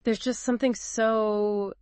There's just something so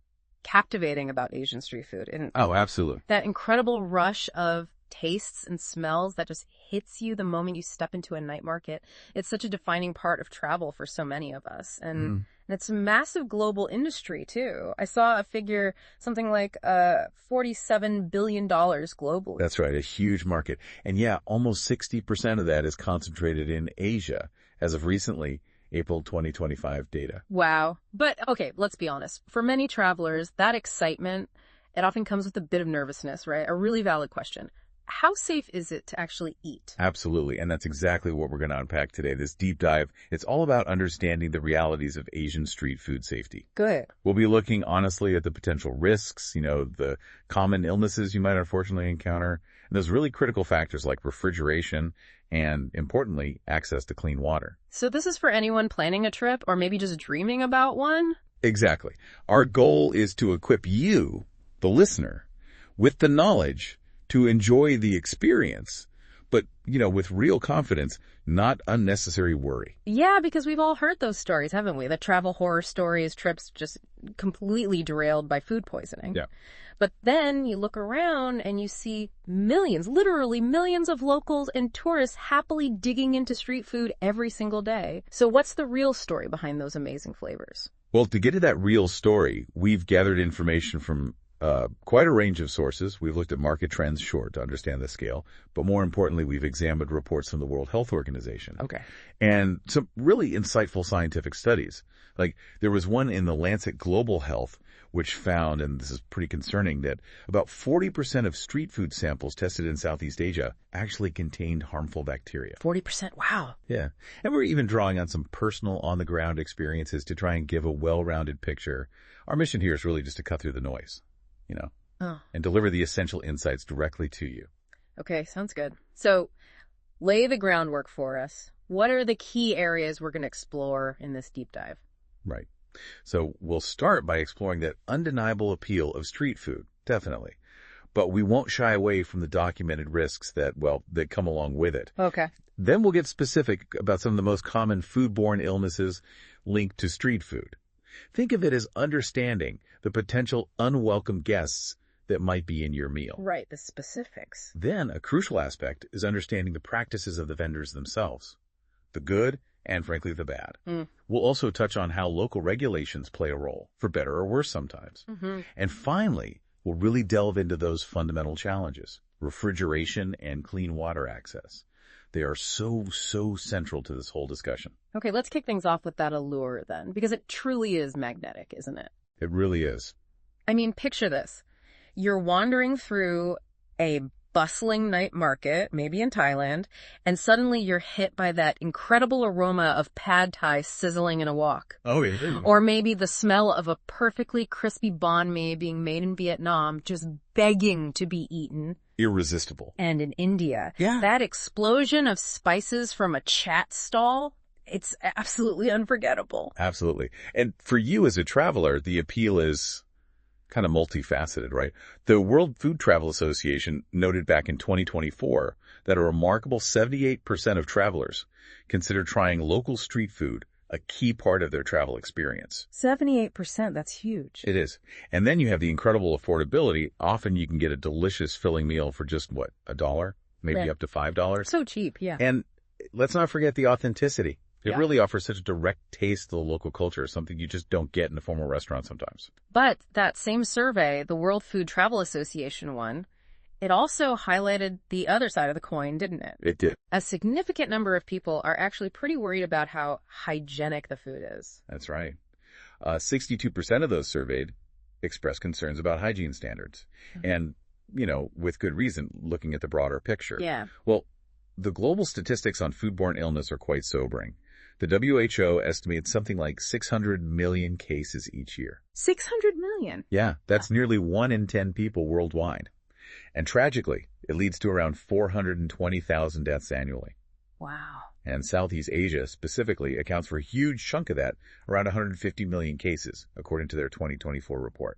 captivating about Asian street food. And Oh, absolutely. that incredible rush of tastes and smells that just hits you the moment you step into a night market. It's such a defining part of travel for so many of us. And it's a massive global industry, too. I saw a figure, something like $47 billion globally. That's right, a huge market. And yeah, almost 60% of that is concentrated in Asia as of recently, April 2025 data. Wow. But, okay, let's be honest. For many travelers, that excitement, it often comes with a bit of nervousness, right? A really valid question. How safe is it to actually eat? Absolutely. And that's exactly what we're going to unpack today. This deep dive, it's all about understanding the realities of Asian street food safety. Good. We'll be looking honestly at the potential risks, the common illnesses you might unfortunately encounter, and those really critical factors like refrigeration and, importantly, access to clean water. So this is for anyone planning a trip or maybe just dreaming about one? Exactly. Our goal is to equip you, the listener, with the knowledge to enjoy the experience, but, with real confidence, not unnecessary worry. Yeah, because we've all heard those stories, haven't we? The travel horror stories, trips just completely derailed by food poisoning. Yeah. But then you look around and you see millions, literally millions of locals and tourists happily digging into street food every single day. So what's the real story behind those amazing flavors? Well, to get to that real story, we've gathered information from quite a range of sources. We've looked at market trends, sure, to understand the scale. But more importantly, we've examined reports from the World Health Organization. Okay. And some really insightful scientific studies. Like there was one in the Lancet Global Health, which found, and this is pretty concerning, that about 40% of street food samples tested in Southeast Asia actually contained harmful bacteria. 40%? Wow. Yeah. And we're even drawing on some personal on-the-ground experiences to try and give a well-rounded picture. Our mission here is really just to cut through the noise. And deliver the essential insights directly to you. Okay, sounds good. So lay the groundwork for us. What are the key areas we're going to explore in this deep dive? Right. So we'll start by exploring that undeniable appeal of street food, definitely. But we won't shy away from the documented risks that come along with it. Okay. Then we'll get specific about some of the most common foodborne illnesses linked to street food. Think of it as understanding the potential unwelcome guests that might be in your meal. Right, the specifics. Then a crucial aspect is understanding the practices of the vendors themselves, the good and, frankly, the bad. We'll also touch on how local regulations play a role, for better or worse sometimes. And finally, we'll really delve into those fundamental challenges, refrigeration and clean water access. They are so central to this whole discussion. Okay, let's kick things off with that allure then, because it truly is magnetic, isn't it? It really is. I mean, picture this. You're wandering through a bustling night market, maybe in Thailand, and suddenly you're hit by that incredible aroma of pad thai sizzling in a wok. Oh, yeah. Or maybe the smell of a perfectly crispy banh mi being made in Vietnam, just begging to be eaten. Irresistible. And in India, Yeah. that explosion of spices from a chat stall, it's absolutely unforgettable. Absolutely. And for you as a traveler, the appeal is kind of multifaceted, right? The World Food Travel Association noted back in 2024 that a remarkable 78% of travelers consider trying local street food a key part of their travel experience. 78%, that's huge. It is. And then you have the incredible affordability. Often you can get a delicious filling meal for just, $1? Maybe Right. up to $5. So cheap, yeah. And let's not forget the authenticity. It Yeah. really offers such a direct taste of the local culture, something you just don't get in a formal restaurant sometimes. But that same survey, the World Food Travel Association one, it also highlighted the other side of the coin, didn't it? It did. A significant number of people are actually pretty worried about how hygienic the food is. That's right. 62% of those surveyed expressed concerns about hygiene standards. And, with good reason, looking at the broader picture. Yeah. Well, the global statistics on foodborne illness are quite sobering. The WHO estimates something like 600 million cases each year. 600 million. Yeah, that's nearly 1 in 10 people worldwide. And tragically, it leads to around 420,000 deaths annually. Wow. And Southeast Asia specifically accounts for a huge chunk of that, around 150 million cases, according to their 2024 report.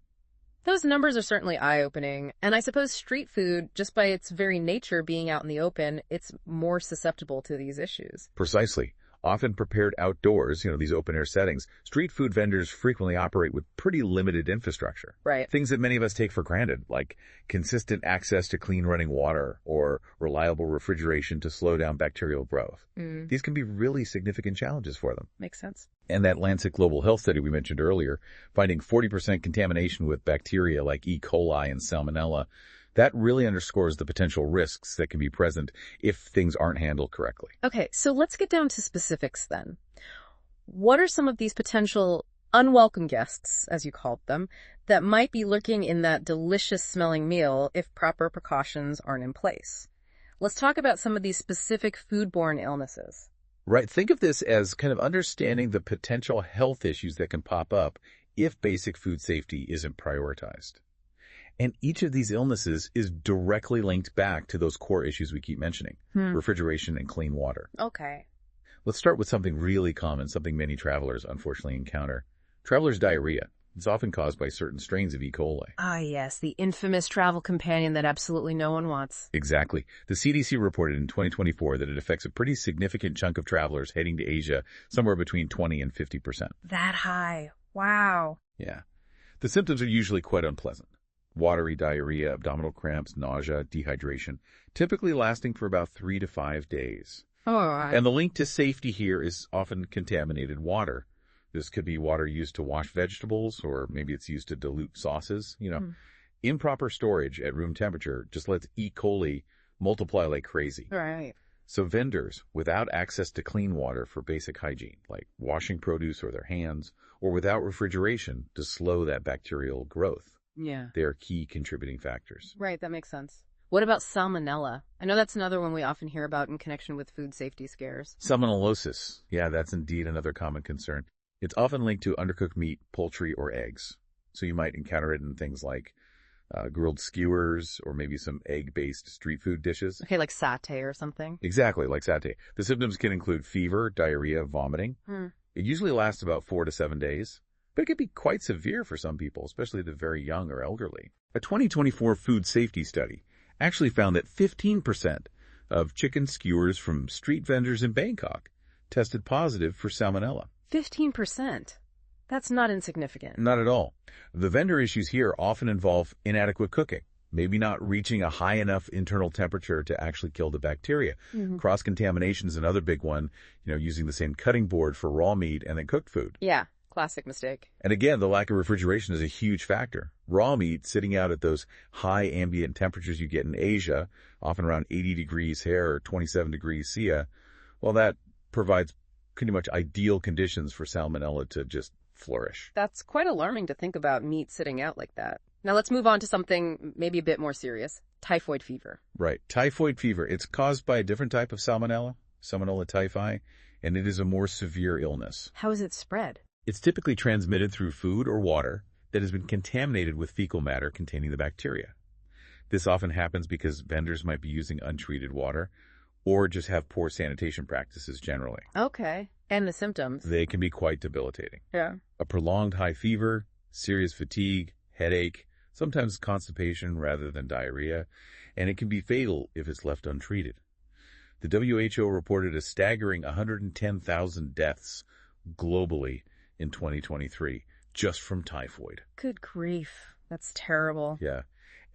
Those numbers are certainly eye-opening, and I suppose street food, just by its very nature being out in the open, it's more susceptible to these issues. Precisely. Often prepared outdoors, these open-air settings, street food vendors frequently operate with pretty limited infrastructure. Right. Things that many of us take for granted, like consistent access to clean running water or reliable refrigeration to slow down bacterial growth. These can be really significant challenges for them. Makes sense. And that Lancet Global Health study we mentioned earlier, finding 40% contamination with bacteria like E. coli and Salmonella, that really underscores the potential risks that can be present if things aren't handled correctly. Okay, so let's get down to specifics then. What are some of these potential unwelcome guests, as you called them, that might be lurking in that delicious-smelling meal if proper precautions aren't in place? Let's talk about some of these specific foodborne illnesses. Right. Think of this as kind of understanding the potential health issues that can pop up if basic food safety isn't prioritized. And each of these illnesses is directly linked back to those core issues we keep mentioning, refrigeration and clean water. Okay. Let's start with something really common, something many travelers unfortunately encounter. Travelers' diarrhea. It's often caused by certain strains of E. coli. Ah, yes, the infamous travel companion that absolutely no one wants. Exactly. The CDC reported in 2024 that it affects a pretty significant chunk of travelers heading to Asia, somewhere between 20 and 50%. That high. Wow. Yeah. The symptoms are usually quite unpleasant. Watery diarrhea, abdominal cramps, nausea, dehydration, typically lasting for about 3 to 5 days. And the link to safety here is often contaminated water. This could be water used to wash vegetables, or maybe it's used to dilute sauces. Improper storage at room temperature just lets E. coli multiply like crazy. Right. So vendors without access to clean water for basic hygiene, like washing produce or their hands, or without refrigeration to slow that bacterial growth, they are key contributing factors. Right, that makes sense. What about salmonella? I know that's another one we often hear about in connection with food safety scares. Salmonellosis. Yeah, that's indeed another common concern. It's often linked to undercooked meat, poultry, or eggs. So you might encounter it in things like grilled skewers or maybe some egg-based street food dishes. Okay, like satay or something? Exactly, like satay. The symptoms can include fever, diarrhea, vomiting. It usually lasts about 4 to 7 days, but it can be quite severe for some people, especially the very young or elderly. A 2024 food safety study actually found that 15% of chicken skewers from street vendors in Bangkok tested positive for salmonella. 15%? That's not insignificant. Not at all. The vendor issues here often involve inadequate cooking, maybe not reaching a high enough internal temperature to actually kill the bacteria. Cross-contamination is another big one, using the same cutting board for raw meat and then cooked food. Yeah, classic mistake. And again, the lack of refrigeration is a huge factor. Raw meat sitting out at those high ambient temperatures you get in Asia, often around 80 degrees here or 27 degrees Cia, well, that provides pretty much ideal conditions for salmonella to just flourish. That's quite alarming to think about meat sitting out like that. Now let's move on to something maybe a bit more serious. Typhoid fever. Right. Typhoid fever. It's caused by a different type of salmonella, Salmonella typhi, and it is a more severe illness. How is it spread? It's typically transmitted through food or water that has been contaminated with fecal matter containing the bacteria. This often happens because vendors might be using untreated water or just have poor sanitation practices generally. Okay. And the symptoms? They can be quite debilitating. Yeah. A prolonged high fever, serious fatigue, headache, sometimes constipation rather than diarrhea, and it can be fatal if it's left untreated. The WHO reported a staggering 110,000 deaths globally in 2023 just from typhoid. Good grief. That's terrible. Yeah.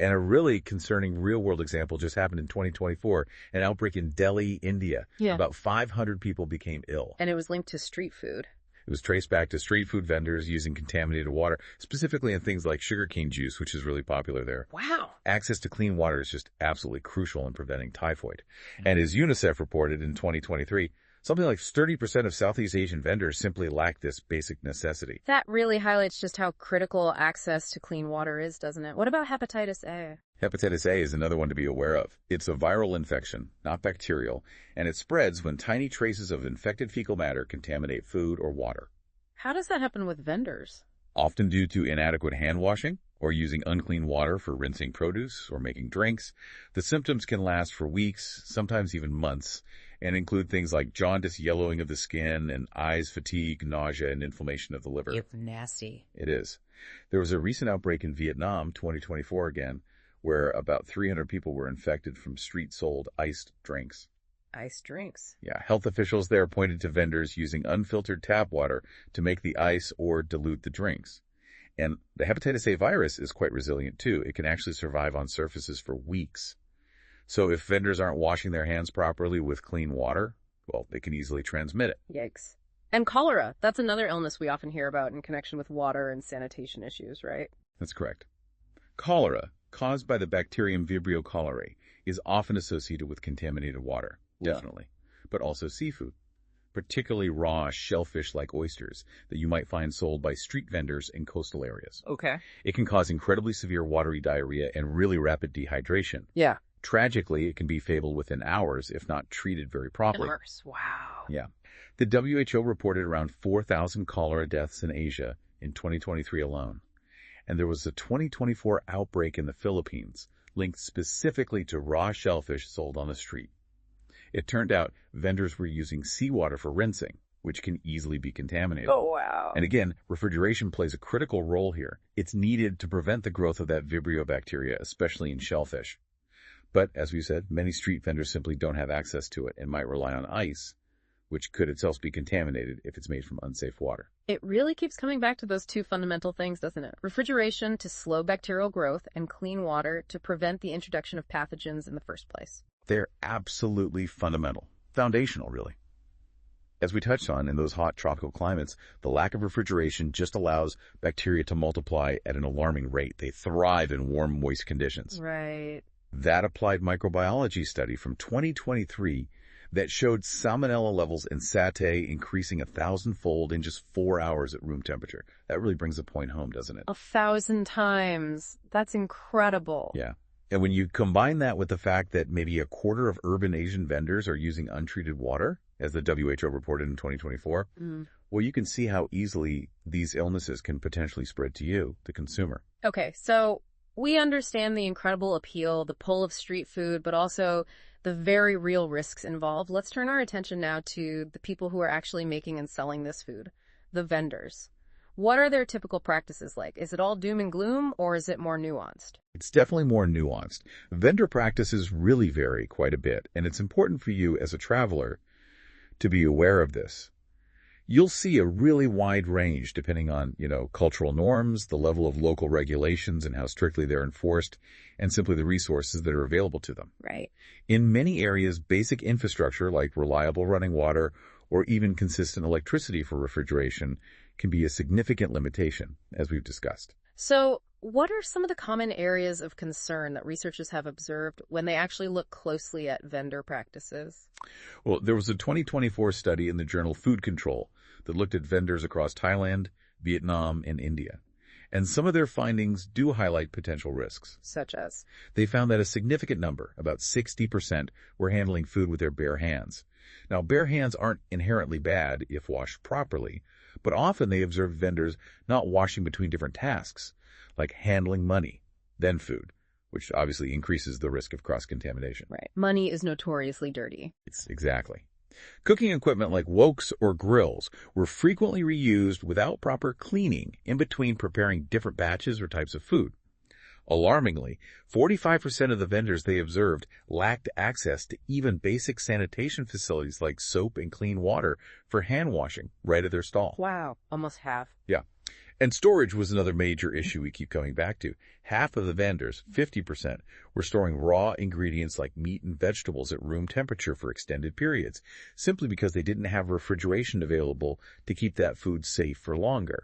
And a really concerning real-world example just happened in 2024, an outbreak in Delhi, India. Yeah. About 500 people became ill. And it was linked to street food. It was traced back to street food vendors using contaminated water, specifically in things like sugarcane juice, which is really popular there. Wow. Access to clean water is just absolutely crucial in preventing typhoid. And as UNICEF reported in 2023, something like 30% of Southeast Asian vendors simply lack this basic necessity. That really highlights just how critical access to clean water is, doesn't it? What about hepatitis A? Hepatitis A is another one to be aware of. It's a viral infection, not bacterial, and it spreads when tiny traces of infected fecal matter contaminate food or water. How does that happen with vendors? Often due to inadequate hand washing or using unclean water for rinsing produce or making drinks. The symptoms can last for weeks, sometimes even months, and include things like jaundice, yellowing of the skin, and eyes, fatigue, nausea, and inflammation of the liver. It's nasty. It is. There was a recent outbreak in Vietnam, 2024 again, where about 300 people were infected from street-sold iced drinks. Iced drinks. Yeah, health officials there pointed to vendors using unfiltered tap water to make the ice or dilute the drinks. And the hepatitis A virus is quite resilient too. It can actually survive on surfaces for weeks. So if vendors aren't washing their hands properly with clean water, well, they can easily transmit it. Yikes. And cholera. That's another illness we often hear about in connection with water and sanitation issues, right? That's correct. Cholera, caused by the bacterium Vibrio cholerae, is often associated with contaminated water, definitely, but also seafood, particularly raw shellfish-like oysters that you might find sold by street vendors in coastal areas. Okay. It can cause incredibly severe watery diarrhea and really rapid dehydration. Yeah. Tragically, it can be fatal within hours if not treated very properly. Hours. Wow. Yeah. The WHO reported around 4,000 cholera deaths in Asia in 2023 alone. And there was a 2024 outbreak in the Philippines linked specifically to raw shellfish sold on the street. It turned out vendors were using seawater for rinsing, which can easily be contaminated. Oh, wow. And again, refrigeration plays a critical role here. It's needed to prevent the growth of that Vibrio bacteria, especially in shellfish. But, as we said, many street vendors simply don't have access to it and might rely on ice, which could itself be contaminated if it's made from unsafe water. It really keeps coming back to those two fundamental things, doesn't it? Refrigeration to slow bacterial growth and clean water to prevent the introduction of pathogens in the first place. They're absolutely fundamental. Foundational, really. As we touched on, in those hot tropical climates, the lack of refrigeration just allows bacteria to multiply at an alarming rate. They thrive in warm, moist conditions. Right. That applied microbiology study from 2023 that showed salmonella levels in satay increasing 1,000-fold in just 4 hours at room temperature. That really brings the point home, doesn't it? 1,000 times. That's incredible. Yeah. And when you combine that with the fact that maybe a quarter of urban Asian vendors are using untreated water, as the WHO reported in 2024, well, you can see how easily these illnesses can potentially spread to you, the consumer. Okay, so we understand the incredible appeal, the pull of street food, but also the very real risks involved. Let's turn our attention now to the people who are actually making and selling this food, the vendors. What are their typical practices like? Is it all doom and gloom, or is it more nuanced? It's definitely more nuanced. Vendor practices really vary quite a bit, and it's important for you as a traveler to be aware of this. You'll see a really wide range depending on, cultural norms, the level of local regulations and how strictly they're enforced, and simply the resources that are available to them. Right. In many areas, basic infrastructure like reliable running water or even consistent electricity for refrigeration can be a significant limitation, as we've discussed. So, what are some of the common areas of concern that researchers have observed when they actually look closely at vendor practices? Well, there was a 2024 study in the journal Food Control that looked at vendors across Thailand, Vietnam, and India. And some of their findings do highlight potential risks. Such as? They found that a significant number, about 60%, were handling food with their bare hands. Now, bare hands aren't inherently bad if washed properly, but often they observe vendors not washing between different tasks, like handling money, then food, which obviously increases the risk of cross-contamination. Right. Money is notoriously dirty. Exactly. Cooking equipment like woks or grills were frequently reused without proper cleaning in between preparing different batches or types of food. Alarmingly, 45% of the vendors they observed lacked access to even basic sanitation facilities like soap and clean water for hand washing right at their stall. Wow. Almost half. Yeah. And storage was another major issue we keep coming back to. Half of the vendors, 50%, were storing raw ingredients like meat and vegetables at room temperature for extended periods, simply because they didn't have refrigeration available to keep that food safe for longer.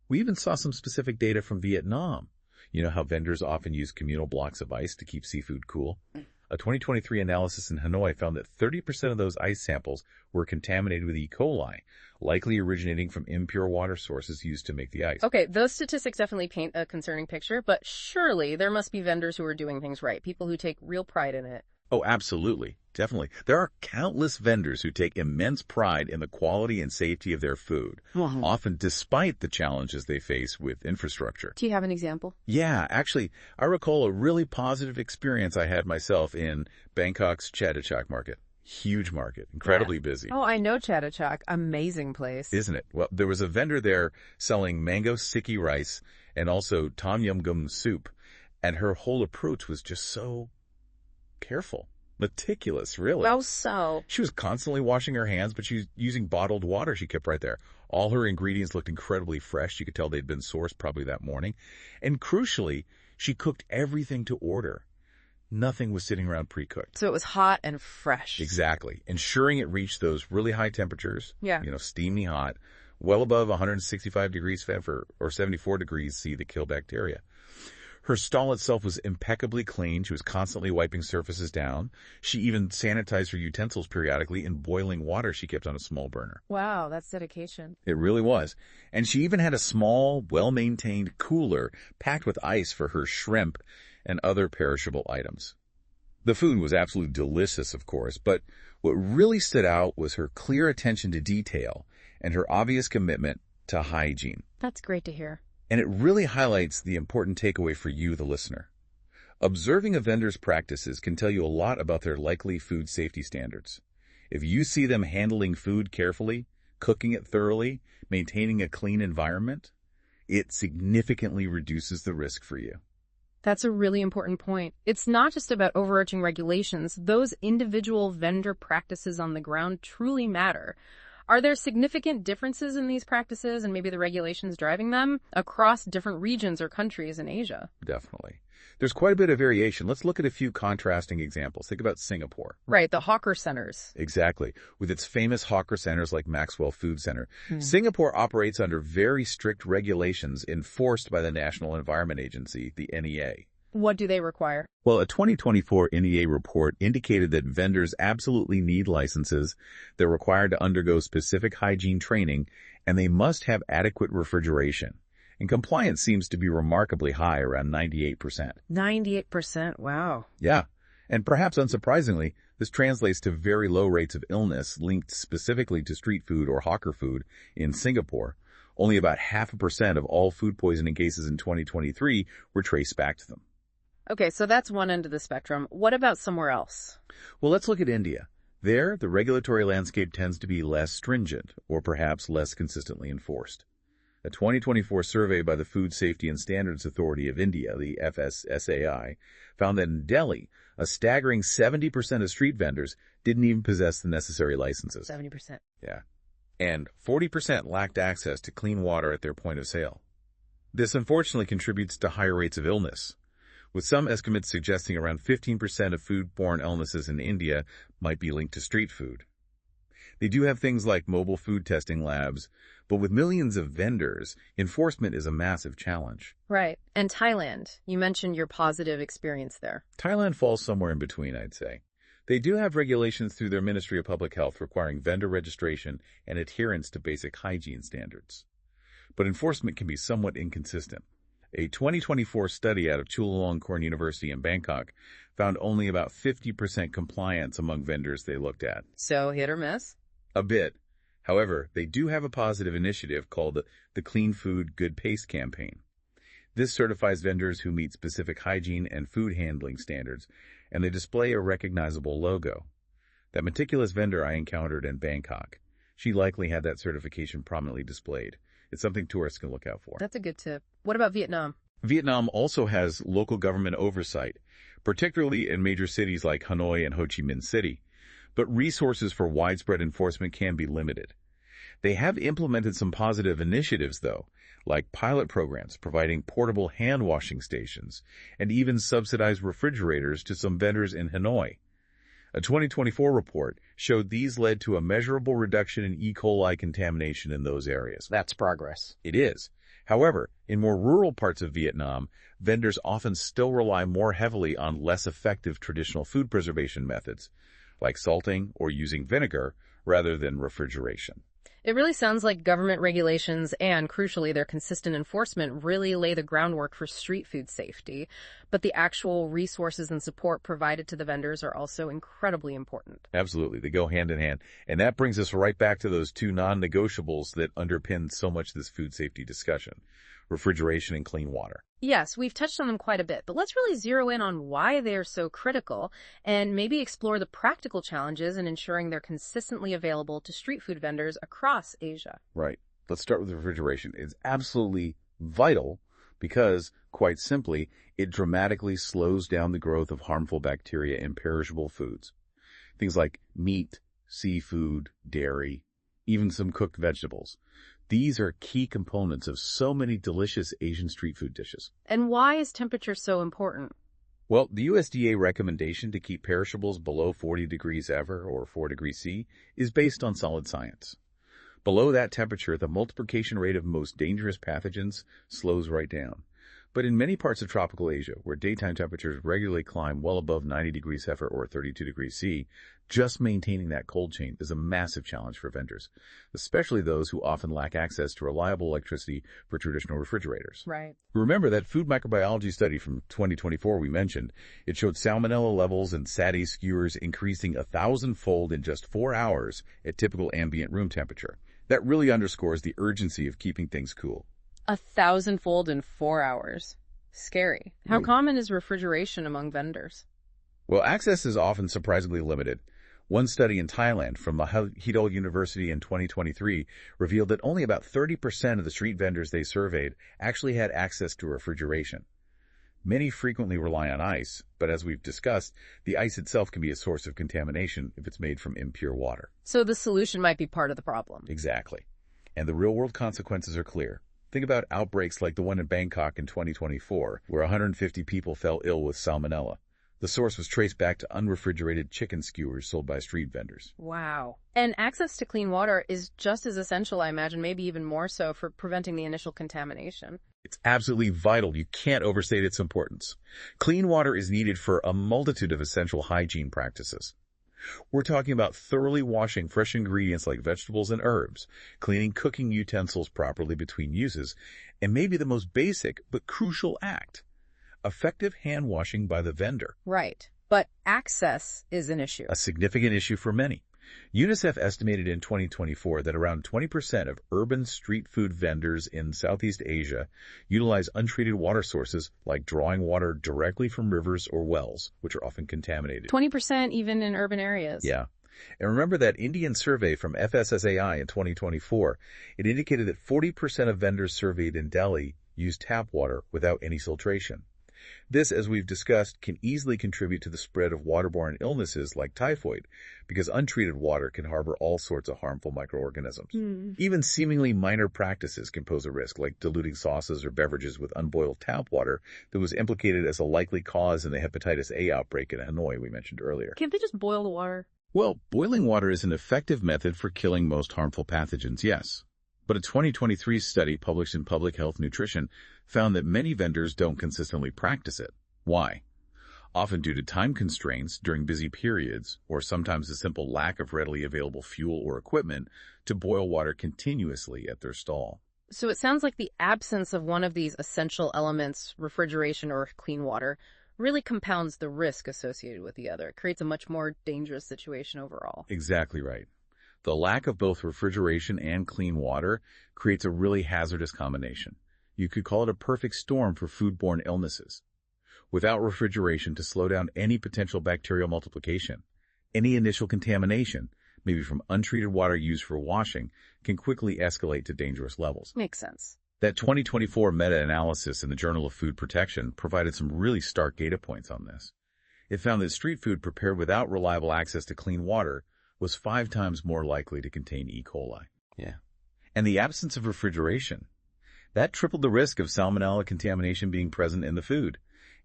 We even saw some specific data from Vietnam. You know how vendors often use communal blocks of ice to keep seafood cool? A 2023 analysis in Hanoi found that 30% of those ice samples were contaminated with E. coli, likely originating from impure water sources used to make the ice. Okay, those statistics definitely paint a concerning picture, but surely there must be vendors who are doing things right, people who take real pride in it. Oh, absolutely. Definitely. There are countless vendors who take immense pride in the quality and safety of their food, often despite the challenges they face with infrastructure. Do you have an example? Yeah, actually, I recall a really positive experience I had myself in Bangkok's Chatuchak market. Huge market, incredibly busy. Oh, I know Chatuchak. Amazing place. Isn't it? Well, there was a vendor there selling mango sticky rice and also tom yum goong soup, and her whole approach was just so careful. Meticulous, really. Well, so. She was constantly washing her hands, but she was using bottled water she kept right there. All her ingredients looked incredibly fresh. You could tell they'd been sourced probably that morning. And crucially, she cooked everything to order. Nothing was sitting around pre-cooked. So it was hot and fresh. Exactly. Ensuring it reached those really high temperatures, Yeah. Steamy hot, well above 165 degrees Fahrenheit or 74 degrees C to kill bacteria. Her stall itself was impeccably clean. She was constantly wiping surfaces down. She even sanitized her utensils periodically in boiling water she kept on a small burner. Wow, that's dedication. It really was. And she even had a small, well-maintained cooler packed with ice for her shrimp and other perishable items. The food was absolutely delicious, of course, but what really stood out was her clear attention to detail and her obvious commitment to hygiene. That's great to hear. And it really highlights the important takeaway for you, the listener. Observing a vendor's practices can tell you a lot about their likely food safety standards. If you see them handling food carefully, cooking it thoroughly, maintaining a clean environment, it significantly reduces the risk for you. That's a really important point. It's not just about overarching regulations. Those individual vendor practices on the ground truly matter. Are there significant differences in these practices and maybe the regulations driving them across different regions or countries in Asia? Definitely. There's quite a bit of variation. Let's look at a few contrasting examples. Think about Singapore. Right, the hawker centers. Exactly. With its famous hawker centers like Maxwell Food Center. Singapore operates under very strict regulations enforced by the National Environment Agency, the NEA. What do they require? Well, a 2024 NEA report indicated that vendors absolutely need licenses. They're required to undergo specific hygiene training, and they must have adequate refrigeration. And compliance seems to be remarkably high, around 98%. 98%, wow. Yeah, and perhaps unsurprisingly, this translates to very low rates of illness linked specifically to street food or hawker food in Singapore. Only about 0.5% of all food poisoning cases in 2023 were traced back to them. Okay, so that's one end of the spectrum. What about somewhere else? Well, let's look at India. There, the regulatory landscape tends to be less stringent, or perhaps less consistently enforced. A 2024 survey by the Food Safety and Standards Authority of India, the FSSAI, found that in Delhi, a staggering 70% of street vendors didn't even possess the necessary licenses. 70%. Yeah. And 40% lacked access to clean water at their point of sale. This unfortunately contributes to higher rates of illness, with some estimates suggesting around 15% of foodborne illnesses in India might be linked to street food. They do have things like mobile food testing labs, but with millions of vendors, enforcement is a massive challenge. Right. And Thailand, you mentioned your positive experience there. Thailand falls somewhere in between, I'd say. They do have regulations through their Ministry of Public Health requiring vendor registration and adherence to basic hygiene standards. But enforcement can be somewhat inconsistent. A 2024 study out of Chulalongkorn University in Bangkok found only about 50% compliance among vendors they looked at. So hit or miss? A bit. However, they do have a positive initiative called the Clean Food, Good Pace campaign. This certifies vendors who meet specific hygiene and food handling standards, and they display a recognizable logo. That meticulous vendor I encountered in Bangkok, she likely had that certification prominently displayed. It's something tourists can look out for. That's a good tip. What about Vietnam? Vietnam also has local government oversight, particularly in major cities like Hanoi and Ho Chi Minh City. But resources for widespread enforcement can be limited. They have implemented some positive initiatives, though, like pilot programs providing portable hand-washing stations and even subsidized refrigerators to some vendors in Hanoi. A 2024 report showed these led to a measurable reduction in E. coli contamination in those areas. That's progress. It is. However, in more rural parts of Vietnam, vendors often still rely more heavily on less effective traditional food preservation methods, like salting or using vinegar rather than refrigeration. It really sounds like government regulations and, crucially, their consistent enforcement really lay the groundwork for street food safety, but the actual resources and support provided to the vendors are also incredibly important. Absolutely. They go hand in hand. And that brings us right back to those two non-negotiables that underpin so much of this food safety discussion: refrigeration and clean water. Yes, we've touched on them quite a bit, but let's really zero in on why they're so critical and maybe explore the practical challenges in ensuring they're consistently available to street food vendors across Asia. Right. Let's start with refrigeration. It's absolutely vital, because, quite simply, it dramatically slows down the growth of harmful bacteria in perishable foods. Things like meat, seafood, dairy, even some cooked vegetables. These are key components of so many delicious Asian street food dishes. And why is temperature so important? Well, the USDA recommendation to keep perishables below 40 degrees ever, or 4 degrees C, is based on solid science. Below that temperature, the multiplication rate of most dangerous pathogens slows right down. But in many parts of tropical Asia, where daytime temperatures regularly climb well above 90 degrees F or 32 degrees C, just maintaining that cold chain is a massive challenge for vendors, especially those who often lack access to reliable electricity for traditional refrigerators. Right. Remember that food microbiology study from 2024 we mentioned? It showed salmonella levels in satay skewers increasing 1,000-fold in just 4 hours at typical ambient room temperature. That really underscores the urgency of keeping things cool. 1,000-fold in 4 hours. Scary. How common is refrigeration among vendors? Well, access is often surprisingly limited. One study in Thailand from Mahidol University in 2023 revealed that only about 30% of the street vendors they surveyed actually had access to refrigeration. Many frequently rely on ice, but as we've discussed, the ice itself can be a source of contamination if it's made from impure water. So the solution might be part of the problem. Exactly. And the real-world consequences are clear. Think about outbreaks like the one in Bangkok in 2024, where 150 people fell ill with salmonella. The source was traced back to unrefrigerated chicken skewers sold by street vendors. Wow. And access to clean water is just as essential, I imagine, maybe even more so for preventing the initial contamination. It's absolutely vital. You can't overstate its importance. Clean water is needed for a multitude of essential hygiene practices. We're talking about thoroughly washing fresh ingredients like vegetables and herbs, cleaning cooking utensils properly between uses, and maybe the most basic but crucial act, effective hand washing by the vendor. Right. But access is an issue. A significant issue for many. UNICEF estimated in 2024 that around 20% of urban street food vendors in Southeast Asia utilize untreated water sources like drawing water directly from rivers or wells, which are often contaminated. 20% even in urban areas. Yeah. And remember that Indian survey from FSSAI in 2024, it indicated that 40% of vendors surveyed in Delhi use tap water without any filtration. This, as we've discussed, can easily contribute to the spread of waterborne illnesses like typhoid, because untreated water can harbor all sorts of harmful microorganisms. Even seemingly minor practices can pose a risk, like diluting sauces or beverages with unboiled tap water that was implicated as a likely cause in the hepatitis A outbreak in Hanoi we mentioned earlier. Can't they just boil the water? Well, boiling water is an effective method for killing most harmful pathogens, yes. But a 2023 study published in Public Health Nutrition found that many vendors don't consistently practice it. Why? Often due to time constraints during busy periods, or sometimes the simple lack of readily available fuel or equipment to boil water continuously at their stall. So it sounds like the absence of one of these essential elements, refrigeration or clean water, really compounds the risk associated with the other. It creates a much more dangerous situation overall. Exactly right. The lack of both refrigeration and clean water creates a really hazardous combination. You could call it a perfect storm for foodborne illnesses. Without refrigeration to slow down any potential bacterial multiplication, any initial contamination, maybe from untreated water used for washing, can quickly escalate to dangerous levels. Makes sense. That 2024 meta-analysis in the Journal of Food Protection provided some really stark data points on this. It found that street food prepared without reliable access to clean water was 5 times more likely to contain E. coli. Yeah. And the absence of refrigeration, that tripled the risk of salmonella contamination being present in the food.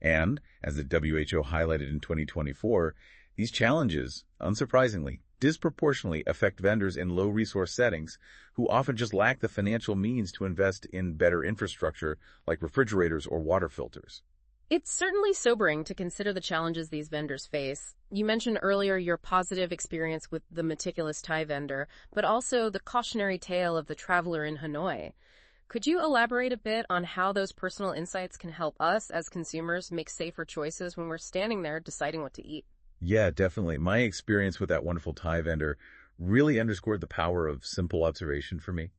And, as the WHO highlighted in 2024, these challenges, unsurprisingly, disproportionately affect vendors in low-resource settings who often just lack the financial means to invest in better infrastructure like refrigerators or water filters. It's certainly sobering to consider the challenges these vendors face. You mentioned earlier your positive experience with the meticulous Thai vendor, but also the cautionary tale of the traveler in Hanoi. Could you elaborate a bit on how those personal insights can help us as consumers make safer choices when we're standing there deciding what to eat? Yeah, definitely. My experience with that wonderful Thai vendor really underscored the power of simple observation for me.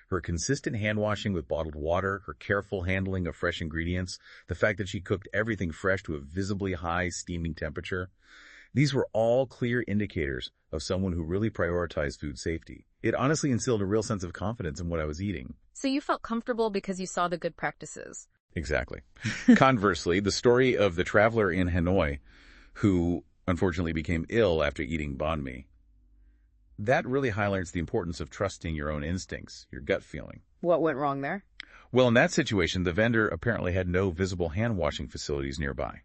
Her consistent hand washing with bottled water, her careful handling of fresh ingredients, the fact that she cooked everything fresh to a visibly high steaming temperature. These were all clear indicators of someone who really prioritized food safety. It honestly instilled a real sense of confidence in what I was eating. So you felt comfortable because you saw the good practices. Exactly. Conversely, the story of the traveler in Hanoi who unfortunately became ill after eating banh mi, that really highlights the importance of trusting your own instincts, your gut feeling. What went wrong there? Well, in that situation, the vendor apparently had no visible hand-washing facilities nearby.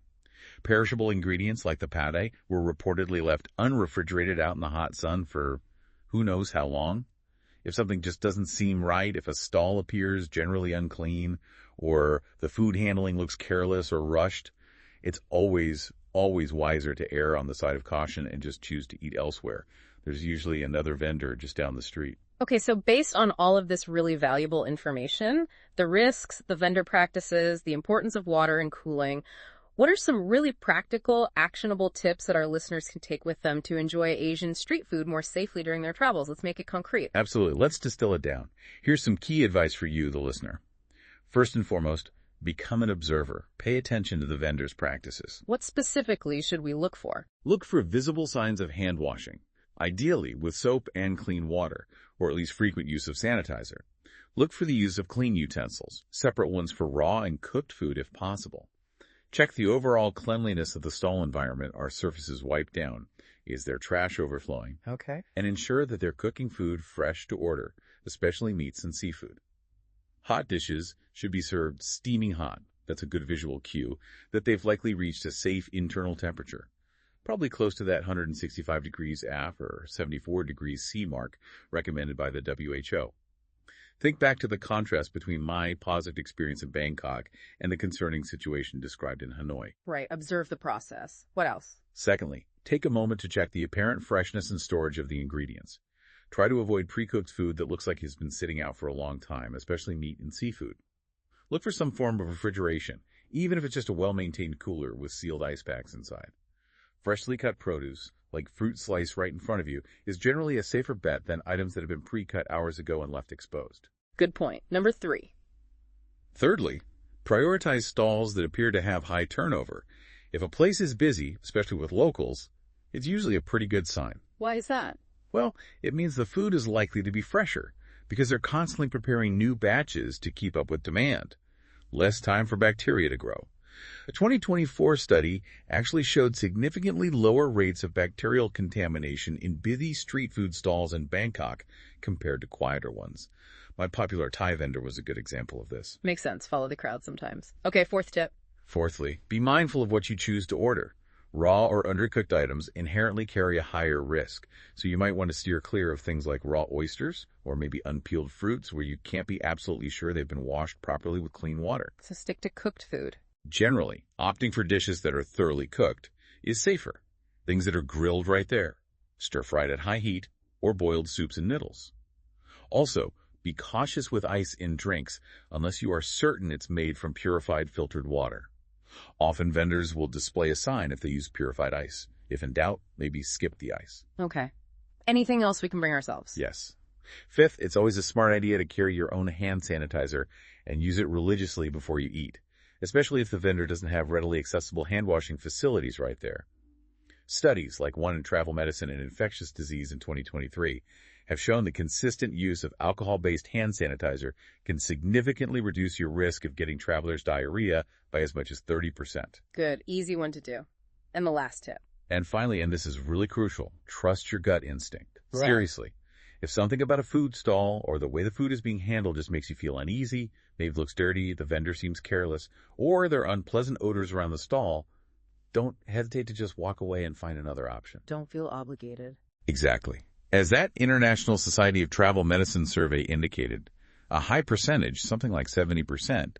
Perishable ingredients like the pate were reportedly left unrefrigerated out in the hot sun for who knows how long. If something just doesn't seem right, if a stall appears generally unclean, or the food handling looks careless or rushed, it's always wiser to err on the side of caution and just choose to eat elsewhere. There's usually another vendor just down the street. Okay, so based on all of this really valuable information, the risks, the vendor practices, the importance of water and cooling, what are some really practical, actionable tips that our listeners can take with them to enjoy Asian street food more safely during their travels? Let's make it concrete. Absolutely. Let's distill it down. Here's some key advice for you, the listener. First and foremost, become an observer. Pay attention to the vendor's practices. What specifically should we look for? Look for visible signs of hand washing, ideally with soap and clean water, or at least frequent use of sanitizer. Look for the use of clean utensils, separate ones for raw and cooked food if possible. Check the overall cleanliness of the stall environment. Are surfaces wiped down? Is there trash overflowing? Okay. And ensure that they're cooking food fresh to order, especially meats and seafood. Hot dishes should be served steaming hot. That's a good visual cue that they've likely reached a safe internal temperature, probably close to that 165 degrees F or 74 degrees C mark recommended by the WHO. Think back to the contrast between my positive experience in Bangkok and the concerning situation described in Hanoi. Right. Observe the process. What else? Secondly, take a moment to check the apparent freshness and storage of the ingredients. Try to avoid pre-cooked food that looks like it's been sitting out for a long time, especially meat and seafood. Look for some form of refrigeration, even if it's just a well-maintained cooler with sealed ice packs inside. Freshly cut produce, like fruit sliced right in front of you, is generally a safer bet than items that have been pre-cut hours ago and left exposed. Good point. Number 3. Thirdly, prioritize stalls that appear to have high turnover. If a place is busy, especially with locals, it's usually a pretty good sign. Why is that? Well, it means the food is likely to be fresher because they're constantly preparing new batches to keep up with demand. Less time for bacteria to grow. A 2024 study actually showed significantly lower rates of bacterial contamination in busy street food stalls in Bangkok compared to quieter ones. My popular Thai vendor was a good example of this. Makes sense. Follow the crowd sometimes. Okay, 4th tip. Fourthly, be mindful of what you choose to order. Raw or undercooked items inherently carry a higher risk, so you might want to steer clear of things like raw oysters or maybe unpeeled fruits where you can't be absolutely sure they've been washed properly with clean water. So stick to cooked food. Generally, opting for dishes that are thoroughly cooked is safer. Things that are grilled right there, stir-fried at high heat, or boiled soups and noodles. Also, be cautious with ice in drinks unless you are certain it's made from purified filtered water. Often vendors will display a sign if they use purified ice. If in doubt, maybe skip the ice. Okay. Anything else we can bring ourselves? Yes. Fifth, it's always a smart idea to carry your own hand sanitizer and use it religiously before you eat, especially if the vendor doesn't have readily accessible hand-washing facilities right there. Studies, like one in travel medicine and infectious disease in 2023, have shown that consistent use of alcohol-based hand sanitizer can significantly reduce your risk of getting travelers' diarrhea by as much as 30%. Good. Easy one to do. And the last tip. And finally, and this is really crucial, trust your gut instinct. Right. Seriously. If something about a food stall or the way the food is being handled just makes you feel uneasy, maybe it looks dirty, the vendor seems careless, or there are unpleasant odors around the stall, don't hesitate to just walk away and find another option. Don't feel obligated. Exactly. As that International Society of Travel Medicine survey indicated, a high percentage, something like 70%,